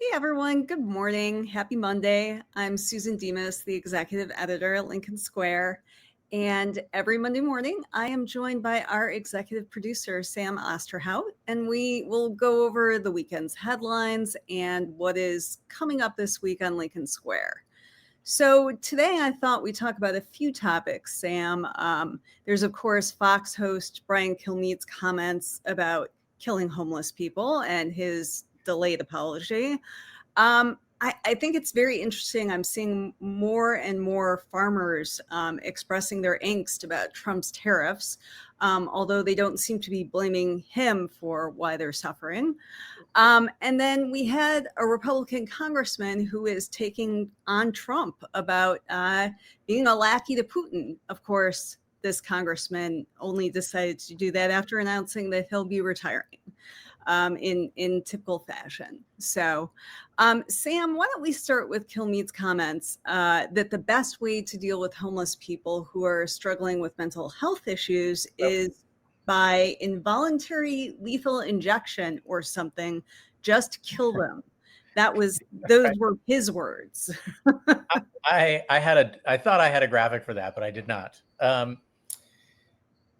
Hey everyone, good morning. Happy Monday. I'm Susan Demas, the executive editor at Lincoln Square. And every Monday morning, I am joined by our executive producer, Sam Osterhout, and we will go over the weekend's headlines and what is coming up this week on Lincoln Square. So today I thought we'd talk about a few topics, Sam. There's, of course, Fox host Brian Kilmeade's comments about killing homeless people and his delayed apology. I think it's very interesting. I'm seeing more and more farmers expressing their angst about Trump's tariffs, although they don't seem to be blaming him for why they're suffering. And then we had a Republican congressman who is taking on Trump about being a lackey to Putin. Of course, this congressman only decided to do that after announcing that he'll be retiring in typical fashion. So, Sam, why don't we start with Kilmeade's comments that the best way to deal with homeless people who are struggling with mental health issues is by involuntary lethal injection or something, just kill them. Those were his words. I thought I had a graphic for that, but I did not.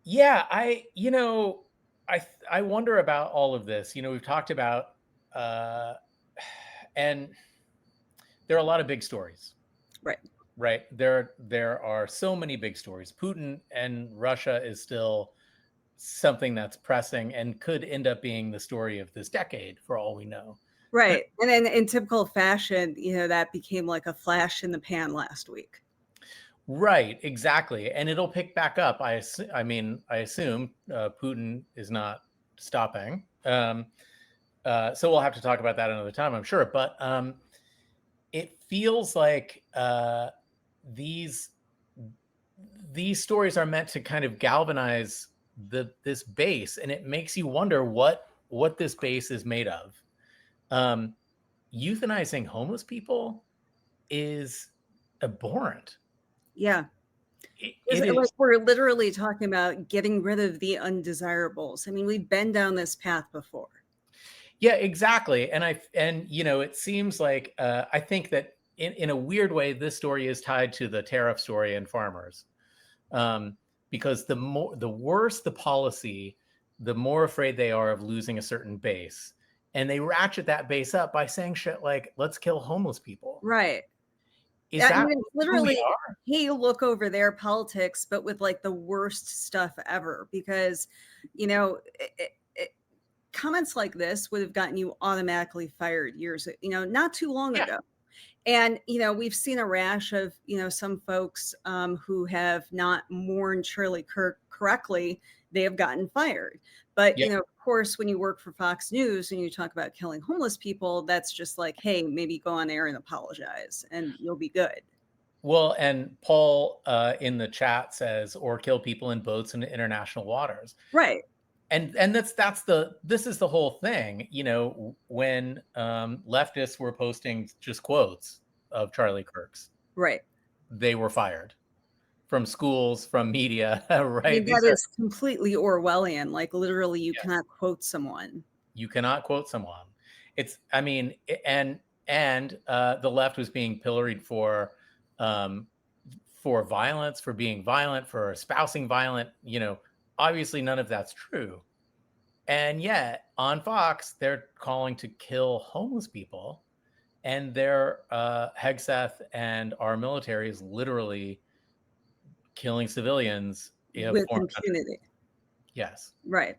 Yeah, I wonder about all of this. We've talked about, and there are a lot of big stories, Right. right? There are so many big stories. Putin and Russia is still something that's pressing and could end up being the story of this decade, for all we know. Right. And then in typical fashion, that became like a flash in the pan last week. Right, exactly, and it'll pick back up. I assume Putin is not stopping. So we'll have to talk about that another time, I'm sure. But it feels like these stories are meant to kind of galvanize this base, and it makes you wonder what this base is made of. Euthanizing homeless people is abhorrent. Yeah. It Like is. we're literally talking about getting rid of the undesirables. I mean, we've been down this path before. Yeah, exactly. And it seems like I think that in a weird way, this story is tied to the tariff story and farmers, because the worse the policy, the more afraid they are of losing a certain base, and they ratchet that base up by saying shit like "let's kill homeless people." Right. Is I that mean, it's who we literally, are? hey, look over their politics, but with like the worst stuff ever. Because, comments like this would have gotten you automatically fired not too long Yeah, ago. And, we've seen a rash of, some folks who have not mourned Charlie Kirk correctly, they have gotten fired. But, yeah. of course, when you work for Fox News and you talk about killing homeless people, that's just like, hey, maybe go on air and apologize and you'll be good. Well, and Paul in the chat says, "or kill people in boats in international waters." Right. And this is the whole thing, when leftists were posting just quotes of Charlie Kirk's, Right. they were fired from schools, from media. I Right, mean, that these are, is completely Orwellian. Like, literally, you yes, cannot quote someone. you cannot quote someone. It's I mean and the left was being pilloried um for violence, for being violent, for espousing violent, obviously none of that's true. And yet on Fox, they're calling to kill homeless people, and their Hegseth and our military is literally killing civilians in With foreign countries. impunity. Yes. Right.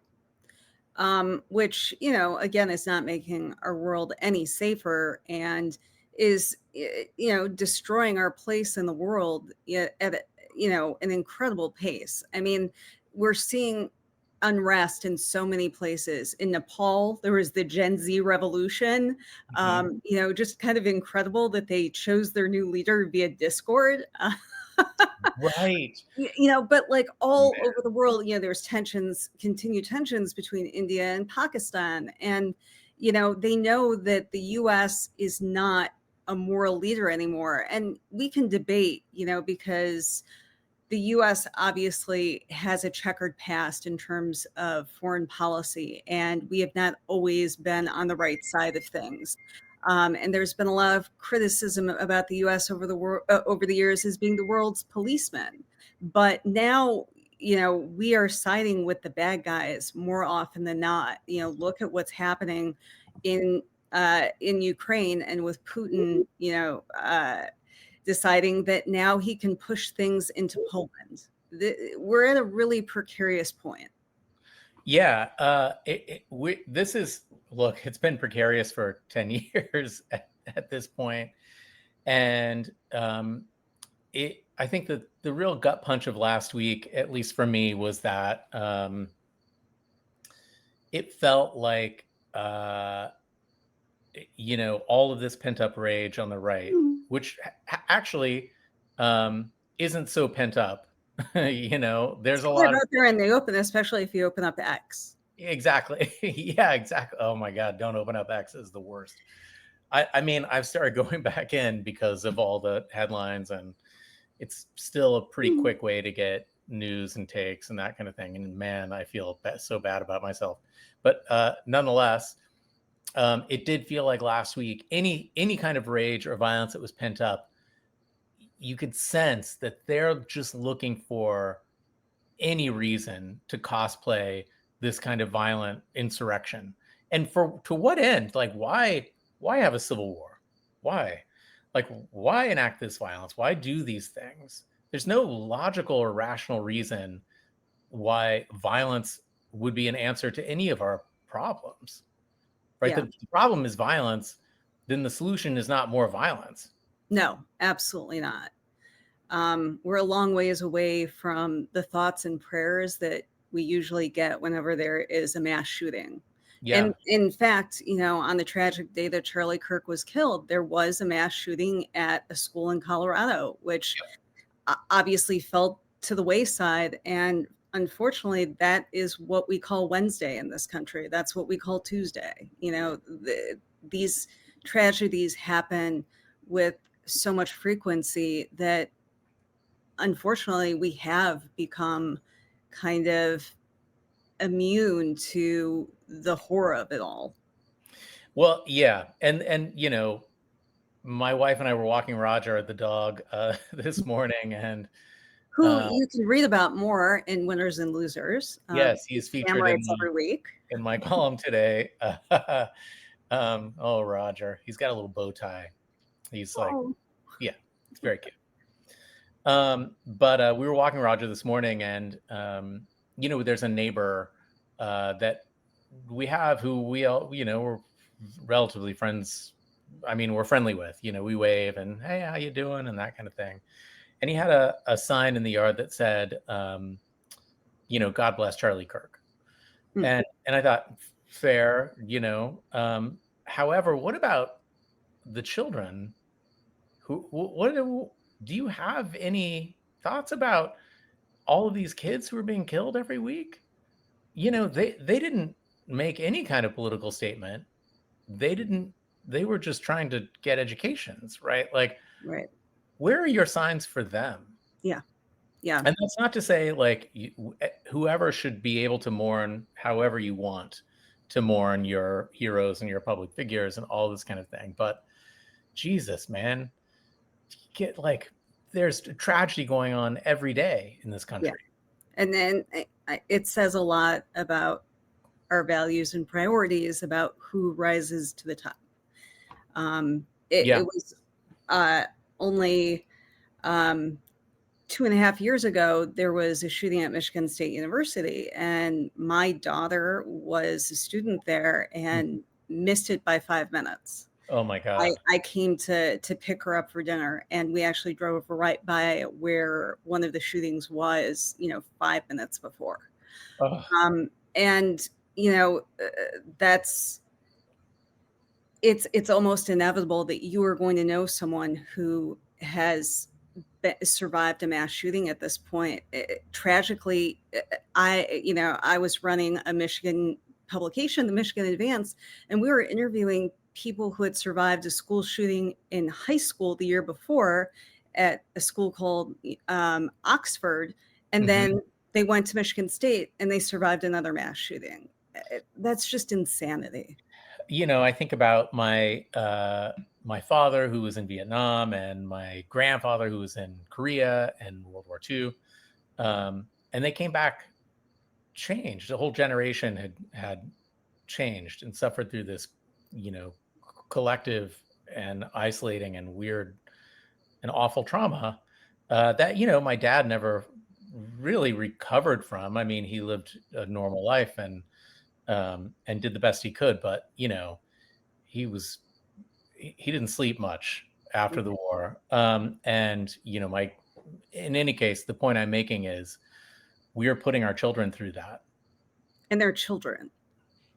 Which, again, is not making our world any safer and is, destroying our place in the world at, an incredible pace. I mean, we're seeing unrest in so many places. In Nepal, there was the Gen Z revolution. Mhm. Just kind of incredible that they chose their new leader via Discord. Right. But like all over the world, there's continued tensions between India and Pakistan. And, they know that the US is not a moral leader anymore. And we can debate, because the US obviously has a checkered past in terms of foreign policy, and we have not always been on the right side of things. And there's been a lot of criticism about the U.S. over the years as being the world's policeman. But now, we are siding with the bad guys more often than not. Look at what's happening in Ukraine, and with Putin, deciding that now he can push things into Poland. We're at a really precarious point. Yeah, this is, look, it's been precarious for 10 years at this point. And I think that the real gut punch of last week, at least for me, was that it felt like, all of this pent up rage on the right, which actually isn't so pent up. There's a lot of out there in the open, especially if you open up X. Exactly. Yeah, exactly. Oh my God, don't open up X is the worst. I mean, I've started going back in because of all the headlines, and it's still a pretty quick way to get news and takes and that kind of thing. And man, I feel so bad about myself. But nonetheless, it did feel like last week, any kind of rage or violence that was pent up, you could sense that they're just looking for any reason to cosplay this kind of violent insurrection. And to what end? Like, why have a civil war? Why? Like, why enact this violence? Why do these things? There's no logical or rational reason why violence would be an answer to any of our problems, right? Yeah. The problem is violence, then the solution is not more violence. No, absolutely not. We're a long ways away from the thoughts and prayers that we usually get whenever there is a mass shooting. Yeah. And in fact, on the tragic day that Charlie Kirk was killed, there was a mass shooting at a school in Colorado, which obviously fell to the wayside. And unfortunately, that is what we call Wednesday in this country. That's what we call Tuesday. These tragedies happen with so much frequency that unfortunately we have become kind of immune to the horror of it all. Well, yeah. And my wife and I were walking Roger, the dog, this morning, and who you can read about more in Winners and Losers. Yes, he is featured every week in my column today. Oh, Roger, he's got a little bow tie. He's like, yeah, it's very cute. But we were walking Roger this morning, and there's a neighbor that we have who we all, we're relatively friends. I mean, we're friendly with. We wave and, hey, how you doing, and that kind of thing. And he had a sign in the yard that said, God bless Charlie Kirk. And I thought, fair, however, what about the children? Do you have any thoughts about all of these kids who are being killed every week? They didn't make any kind of political statement. They were just trying to get educations, right? Like, right. Where are your signs for them? Yeah. Yeah. And that's not to say like whoever should be able to mourn however you want to mourn your heroes and your public figures and all this kind of thing. But Jesus, man, there's tragedy going on every day in this country. Yeah. And then it says a lot about our values and priorities, about who rises to the top. It was only 2.5 years ago, there was a shooting at Michigan State University, and my daughter was a student there and missed it by 5 minutes. Oh my God. I came to pick her up for dinner, and we actually drove right by where one of the shootings was, 5 minutes before. And, it's almost inevitable that you are going to know someone who has survived a mass shooting at this point. Tragically, I was running a Michigan publication, the Michigan Advance, and we were interviewing people who had survived a school shooting in high school the year before at a school called Oxford. And then they went to Michigan State and they survived another mass shooting. That's just insanity. I think about my father who was in Vietnam and my grandfather who was in Korea and World War II. And they came back changed. The whole generation had changed and suffered through this, collective and isolating and weird and awful trauma that, my dad never really recovered from. I mean, he lived a normal life and did the best he could, but he was he didn't sleep much after the war. And in any case, the point I'm making is we are putting our children through that. And their children.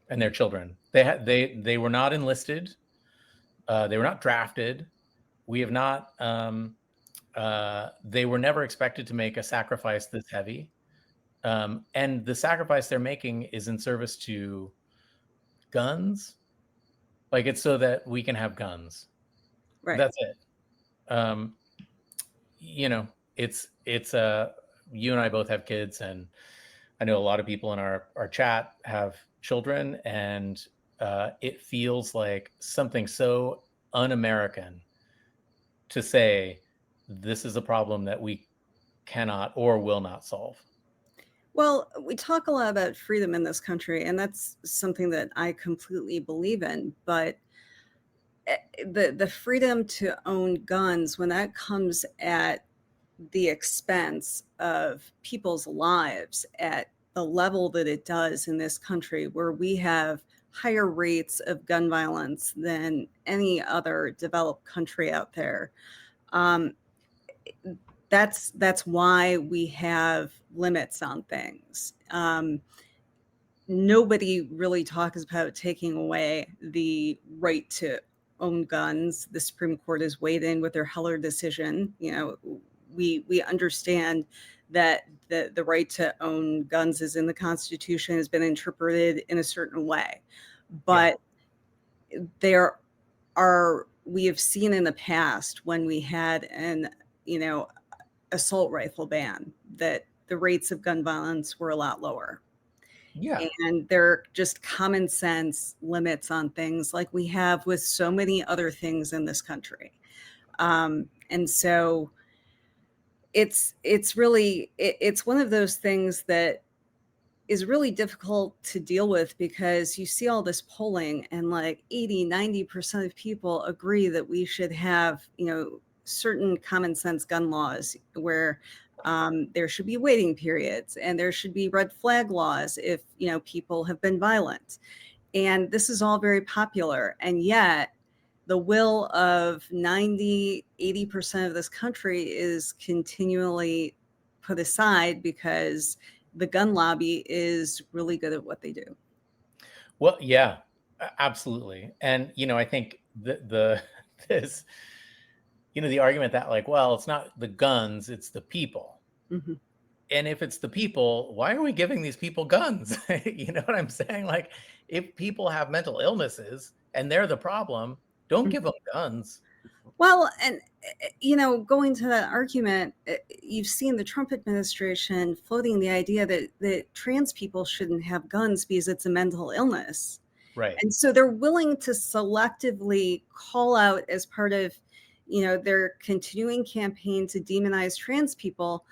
And their children. They were not enlisted. They were not drafted. We have not. They were never expected to make a sacrifice this heavy. And the sacrifice they're making is in service to guns. Like, it's so that we can have guns. Right. That's it. It's you and I both have kids, and I know a lot of people in our chat have children, and it feels like something so un-American to say this is a problem that we cannot or will not solve. Well, we talk a lot about freedom in this country, and that's something that I completely believe in. But the freedom to own guns, when that comes at the expense of people's lives at the level that it does in this country, where we have higher rates of gun violence than any other developed country out there, that's why we have limits on things. Nobody really talks about taking away the right to own guns. The Supreme Court has weighed in with their Heller decision. We understand that the right to own guns is in the Constitution, has been interpreted in a certain way. But we have seen in the past when we had an assault rifle ban that the rates of gun violence were a lot lower. Yeah. And there are just common sense limits on things like we have with so many other things in this country. And so it's one of those things that is really difficult to deal with, because you see all this polling and like 80-90% of people agree that we should have, certain common sense gun laws where there should be waiting periods and there should be red flag laws if, people have been violent. And this is all very popular. And yet the will of 90-80% of this country is continually put aside because the gun lobby is really good at what they do. Well, yeah, absolutely. And, I think the argument that like, well, it's not the guns, it's the people. Mm-hmm. And if it's the people, why are we giving these people guns? You know what I'm saying? Like, if people have mental illnesses and they're the problem, don't give them guns. Well, and, going to that argument, you've seen the Trump administration floating the idea that trans people shouldn't have guns because it's a mental illness. Right. And so they're willing to selectively call out as part of, their continuing campaign to demonize trans people.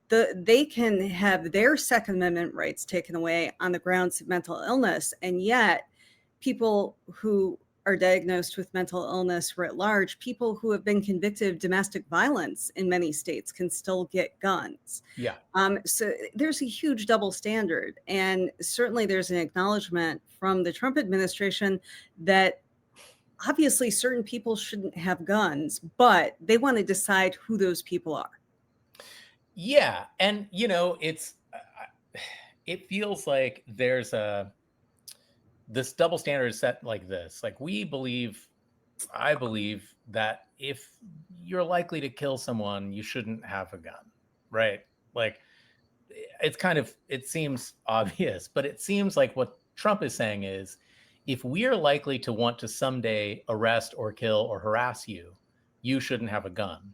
They can have their Second Amendment rights taken away on the grounds of mental illness. And yet people who are diagnosed with mental illness writ large, people who have been convicted of domestic violence in many states can still get guns. Yeah. So there's a huge double standard. And certainly there's an acknowledgement from the Trump administration that obviously certain people shouldn't have guns, but they want to decide who those people are. Yeah. And, it feels like there's this double standard set like this. Like, I believe that if you're likely to kill someone, you shouldn't have a gun, right? Like, it seems obvious, but it seems like what Trump is saying is, if we are likely to want to someday arrest or kill or harass you, you shouldn't have a gun.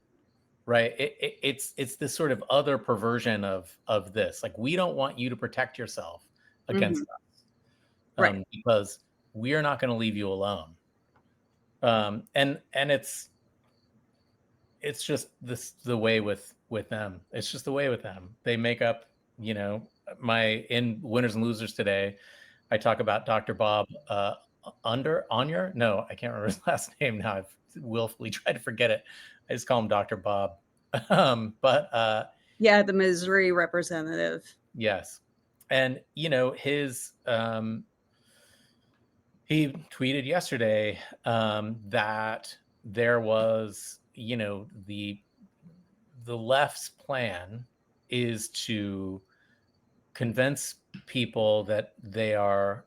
Right. It's this sort of other perversion of this. Like, we don't want you to protect yourself against us. Right. Because we are not going to leave you alone. And it's just the way with them. It's just the way with them. They make up, in Winners and Losers today, I talk about Dr. Bob Onier. No, I can't remember his last name now. I've willfully tried to forget it. I just call him Dr. Bob. Yeah, the Missouri representative. Yes. And, his, he tweeted yesterday that there was, the left's plan is to convince people that they are,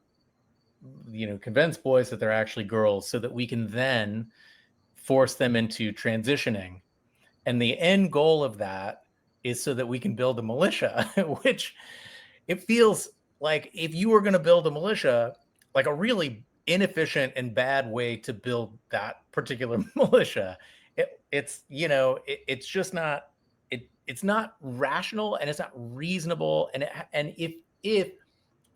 convince boys that they're actually girls, so that we can then force them into transitioning. And the end goal of that is so that we can build a militia, which it feels like if you were going to build a militia, like a really inefficient and bad way to build that particular militia. It's just not, it's not rational, and it's not reasonable. And if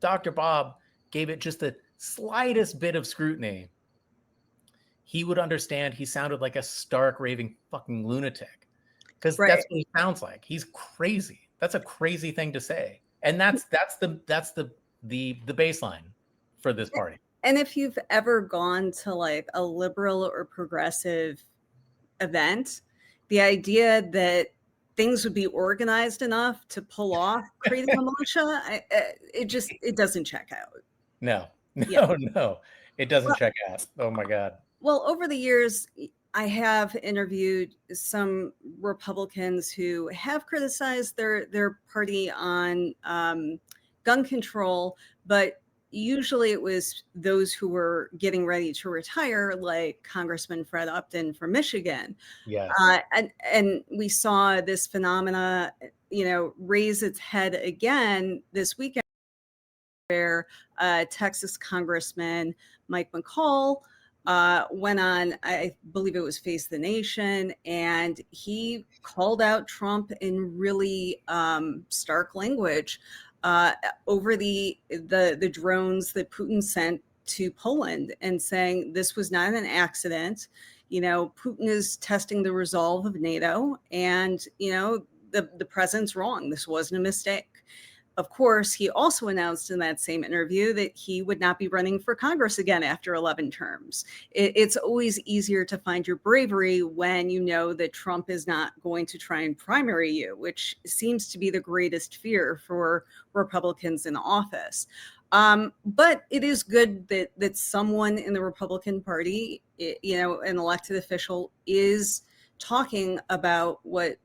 Dr. Bob gave it just the slightest bit of scrutiny, he would understand he sounded like a stark raving fucking lunatic, because that's what he sounds like. He's crazy. That's a crazy thing to say. And that's the baseline for this party. And if you've ever gone to like a liberal or progressive event, the idea that things would be organized enough to pull off creating a militia, it doesn't check out. No, it doesn't check out. Oh my God. Well, over the years, I have interviewed some Republicans who have criticized their party on gun control, but usually it was those who were getting ready to retire, like Congressman Fred Upton from Michigan. Yes. And we saw this phenomena, raise its head again this weekend, where Texas Congressman Mike McCall went on, I believe it was Face the Nation, and he called out Trump in really stark language over the drones that Putin sent to Poland, and saying this was not an accident. Putin is testing the resolve of NATO, and the president's wrong. This wasn't a mistake. Of course, he also announced in that same interview that he would not be running for Congress again after 11 terms. It's always easier to find your bravery when you know that Trump is not going to try and primary you, which seems to be the greatest fear for Republicans in office. But it is good that someone in the Republican Party, an elected official, is talking about what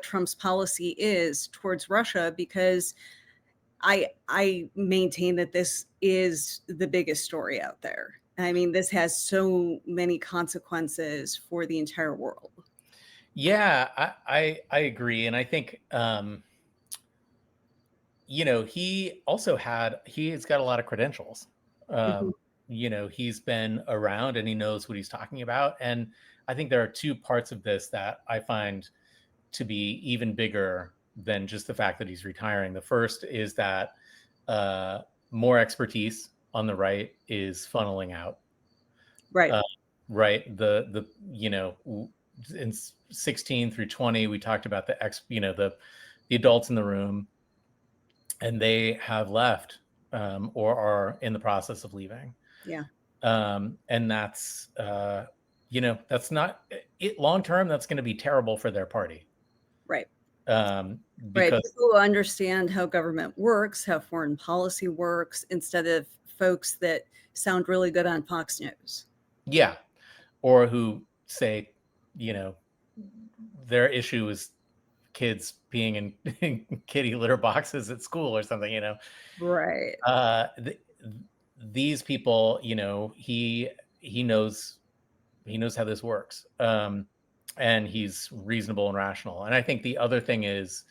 Trump's policy is towards Russia, because I maintain that this is the biggest story out there. I mean, this has so many consequences for the entire world. Yeah, I agree. And I think, he's got a lot of credentials. He's been around and he knows what he's talking about. And I think there are two parts of this that I find to be even bigger than just the fact that he's retiring. The first is that more expertise on the right is funneling out. Right. Right. In 16 through 20, we talked about the adults in the room, and they have left or are in the process of leaving. Yeah. And that's, that's not it long term. That's going to be terrible for their party. Right. Because people understand how government works, how foreign policy works, instead of folks that sound really good on Fox News. Yeah. Or who say, their issue is kids peeing in kitty litter boxes at school or something, Right. These people, he knows how this works. And he's reasonable and rational. And I think the other thing is,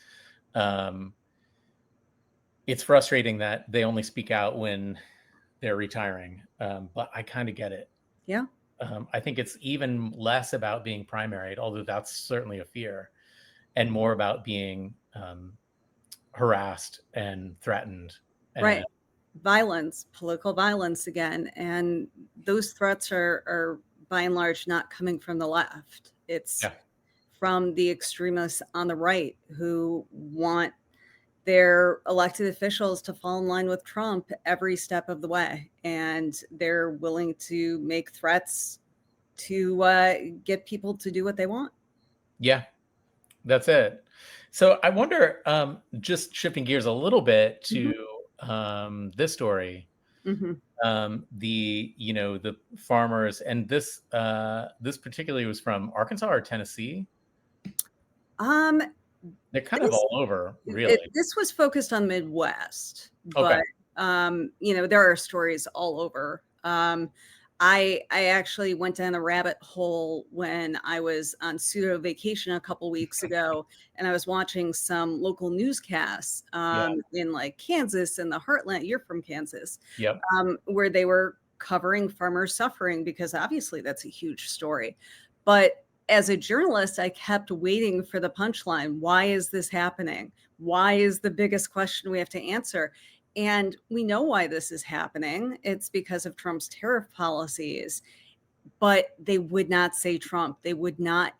it's frustrating that they only speak out when they're retiring. But I kind of get it. Yeah. I think it's even less about being primaried, although that's certainly a fear, and more about being harassed and threatened. And, right. violence, political violence again. And those threats are by and large not coming from the left. It's Yeah. from the extremists on the right who want their elected officials to fall in line with Trump every step of the way. And they're willing to make threats to get people to do what they want. Yeah, that's it. So I wonder, just shifting gears a little bit Mhm. to this story, Mhm. the farmers, and this particularly was from Arkansas or Tennessee. Um, They're kind of this all over, really. this was focused on Midwest, Okay. but there are stories all over. I actually went down a rabbit hole when I was on pseudo vacation a couple weeks ago, and I was watching some local newscasts Yeah. in like Kansas and the heartland. You're from Kansas, Yep. where they were covering farmers suffering because obviously that's a huge story. But as a journalist, I kept waiting for the punchline. Why is this happening? Why is the biggest question we have to answer? And we know why this is happening. It's because of Trump's tariff policies, but they would not say Trump. They would not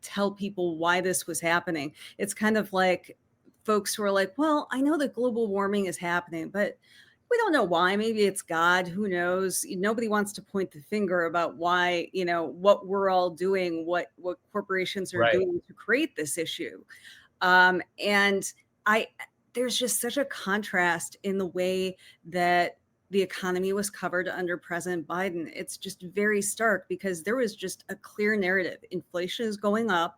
tell people why this was happening. It's kind of like folks who are like, well, I know that global warming is happening, but we don't know why. Maybe it's God. Who knows? Nobody wants to point the finger about why, what we're all doing, what corporations are Right. doing to create this issue. And I there's just such a contrast in the way that the economy was covered under President Biden. It's just very stark because there was just a clear narrative. Inflation is going up.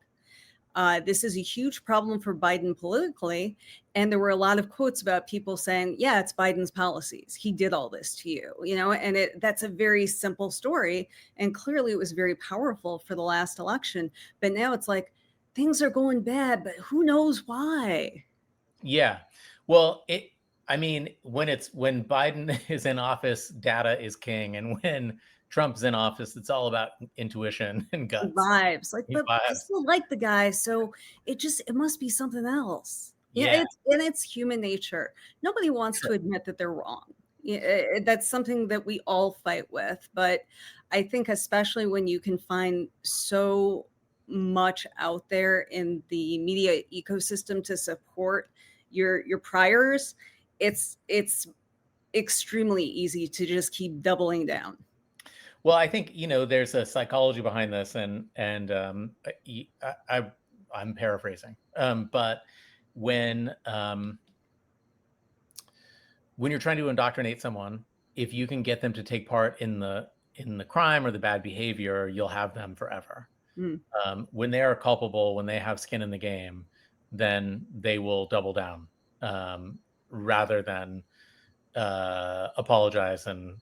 This is a huge problem for Biden politically. And there were a lot of quotes about people saying, yeah, it's Biden's policies. He did all this to you, and that's a very simple story. And clearly it was very powerful for the last election. But now it's like things are going bad, but who knows why? Yeah. Well, I mean, when Biden is in office, data is king, and when Trump's in office, it's all about intuition and guts. Vibes like, He but I vibes. still like the guy, so it must be something else. Yeah, Yeah. it's human nature. Nobody wants to Sure. admit that they're wrong. Yeah, that's something that we all fight with, but I think especially when you can find so much out there in the media ecosystem to support your priors, it's extremely easy to just keep doubling down. Well, I think there's a psychology behind this, and I'm paraphrasing, but when um, when you're trying to indoctrinate someone, if you can get them to take part in the crime or the bad behavior, you'll have them forever. Mm, When they are culpable, when they have skin in the game, then they will double down, rather than apologize and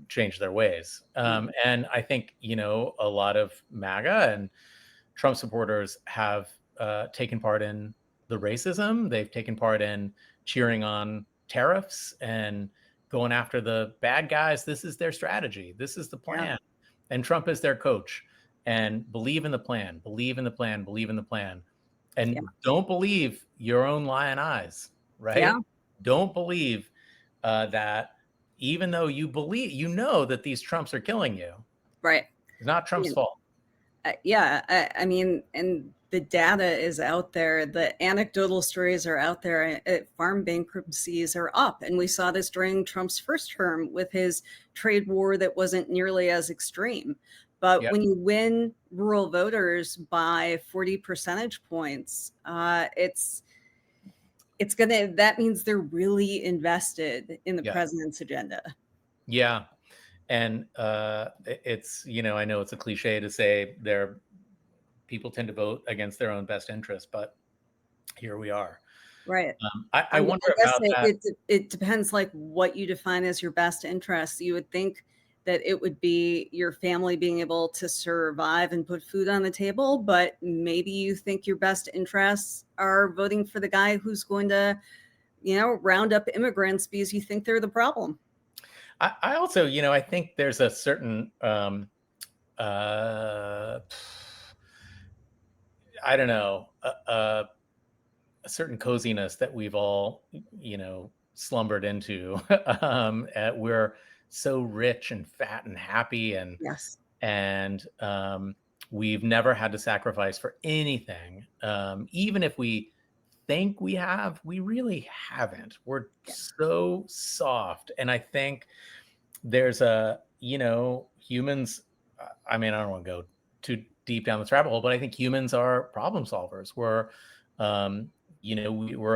change their ways. yeah, And I think a lot of MAGA and Trump supporters have taken part in the racism. They've taken part in cheering on tariffs and going after the bad guys. This is their strategy. This is the yeah, plan. And Trump is their coach. And believe in the plan, believe in the plan, believe in the plan. yeah, And don't believe your own lying eyes, yeah, right? Don't believe that even though you know that these Trumps are killing you, right. it's not Trump's fault. Yeah, I mean, and the data is out there. The anecdotal stories are out there. Farm bankruptcies are up. And we saw this during Trump's first term with his trade war that wasn't nearly as extreme. But Yep. when you win rural voters by 40 percentage points, that means they're really invested in the Yes. president's agenda. Yeah. And it's, I know it's a cliche to say people tend to vote against their own best interest, but here we are. Right. I I wonder guess about that. it depends, like, what you define as your best interest. You would think that it would be your family being able to survive and put food on the table, but maybe you think your best interests are voting for the guy who's going to, round up immigrants because you think they're the problem. I also, I think there's a certain, uh, I don't know, a certain coziness that we've all, slumbered into. We're so rich and fat and happy, Yes. and we've never had to sacrifice for anything. Even if we think we have, we really haven't. We're Yeah. so soft. And I think there's humans, I mean, I don't want to go too deep down this rabbit hole, but I think humans are problem solvers. We're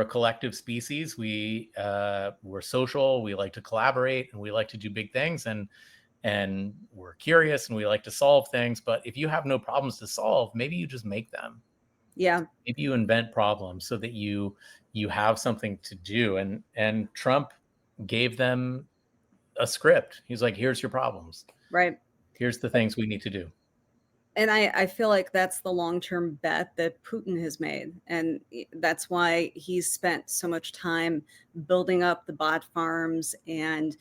a collective species. We're social. We like to collaborate, and we like to do big things, and we're curious, and we like to solve things. But if you have no problems to solve, maybe you just make them. Yeah. Maybe you invent problems so that you have something to do. And Trump gave them a script. He's like, here's your problems. Right. Here's the things we need to do. And I feel like that's the long-term bet that Putin has made. And that's why he's spent so much time building up the bot farms and,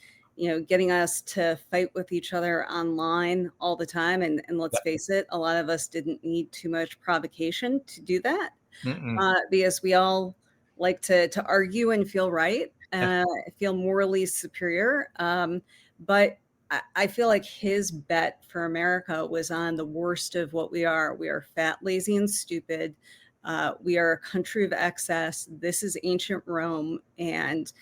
getting us to fight with each other online all the time. And let's face it, a lot of us didn't need too much provocation to do that, because we all like to argue and feel right, feel morally superior. But I feel like his bet for America was on the worst of what we are. We are fat, lazy, and stupid. We are a country of excess. This is ancient Rome, and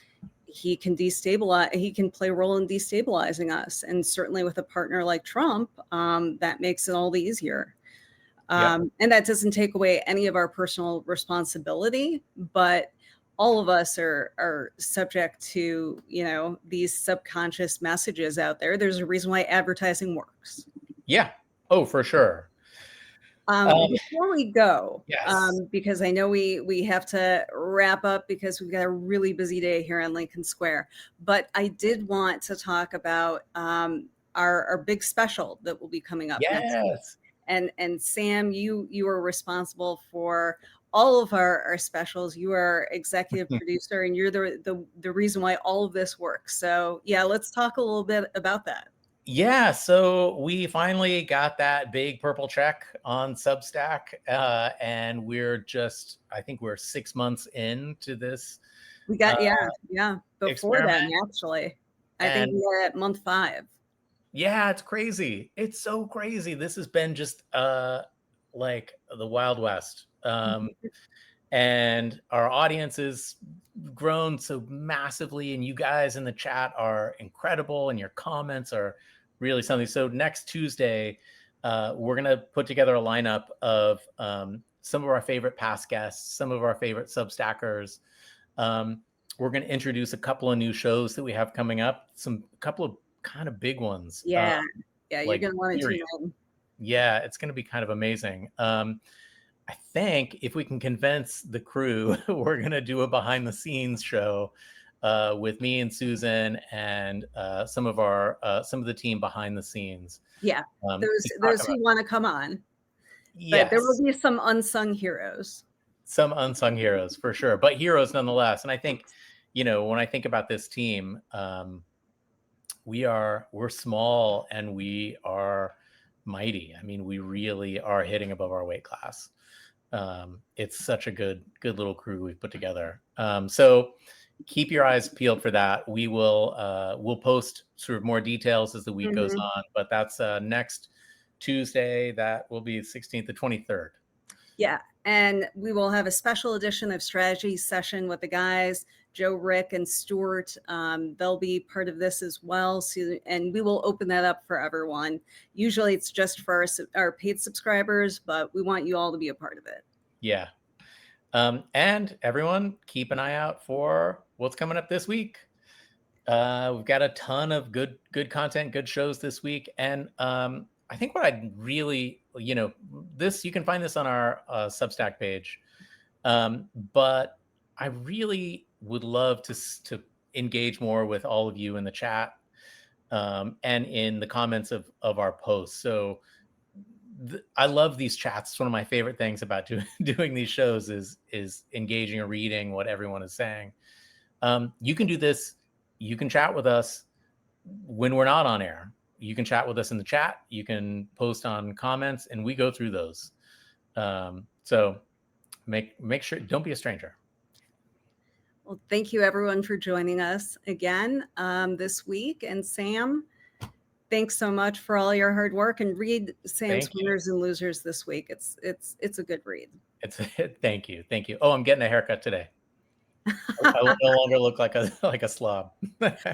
he can destabilize. He can play a role in destabilizing us, and certainly with a partner like Trump, that makes it all the easier. And that doesn't take away any of our personal responsibility, but all of us are subject to, these subconscious messages out there. There's a reason why advertising works. Yeah. Oh, for sure. Before we go, Yes. because I know we have to wrap up because we've got a really busy day here in Lincoln Square, but I did want to talk about our big special that will be coming up next week. Yes. And Sam, you are responsible for all of our specials. You are executive producer, and you're the reason why all of this works. So yeah, let's talk a little bit about that. Yeah, so we finally got that big purple check on Substack, and I think we're 6 months into this. We got before experiment. then, actually. I think And we're at month 5. yeah, it's crazy. It's so crazy. This has been just like the Wild West. And our audience has grown so massively, and you guys in the chat are incredible, and your comments are really something. So next Tuesday, we're going to put together a lineup of some of our favorite past guests, some of our favorite Substackers. We're going to introduce a couple of new shows that we have coming up, a couple of kind of big ones. Yeah, you're like going to want to tune in. Yeah, it's going to be kind of amazing. I think if we can convince the crew, we're going to do a behind the scenes show with me and Susan and some of the team behind the scenes. Yeah, those who want to come on. Yes. But there will be some unsung heroes. Some unsung heroes for sure, but heroes nonetheless. And I think, when I think about this team, we're small and we are mighty. I mean, we really are hitting above our weight class. It's such a good little crew we've put together. So keep your eyes peeled for that. We'll post sort of more details as the week goes on, but that's next Tuesday. That will be 16th to 23rd. Yeah. And we will have a special edition of strategy session with the guys, Joe, Rick, and Stuart. They'll be part of this as well. So, and we will open that up for everyone. Usually it's just for our paid subscribers, but we want you all to be a part of it. Yeah. And everyone, keep an eye out for what's coming up this week. We've got a ton of good content, good shows this week. And I think what I'd really, this, you can find this on our Substack page. But I really would love to engage more with all of you in the chat and in the comments of our posts. So I love these chats. It's one of my favorite things about doing these shows is engaging or reading what everyone is saying. You can do this. You can chat with us when we're not on air. You can chat with us in the chat. You can post on comments, and we go through those. So make sure, don't be a stranger. Well, thank you everyone for joining us again this week. And Sam, thanks so much for all your hard work, and read Sam's Thank you. Winners and Losers this week. It's a good read. It's thank you. Oh, I'm getting a haircut today. I will no longer look like a slob.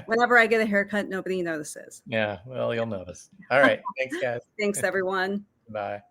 Whenever I get a haircut, nobody notices. Yeah, well, you'll notice. All right. Thanks, guys. Thanks, everyone. Bye.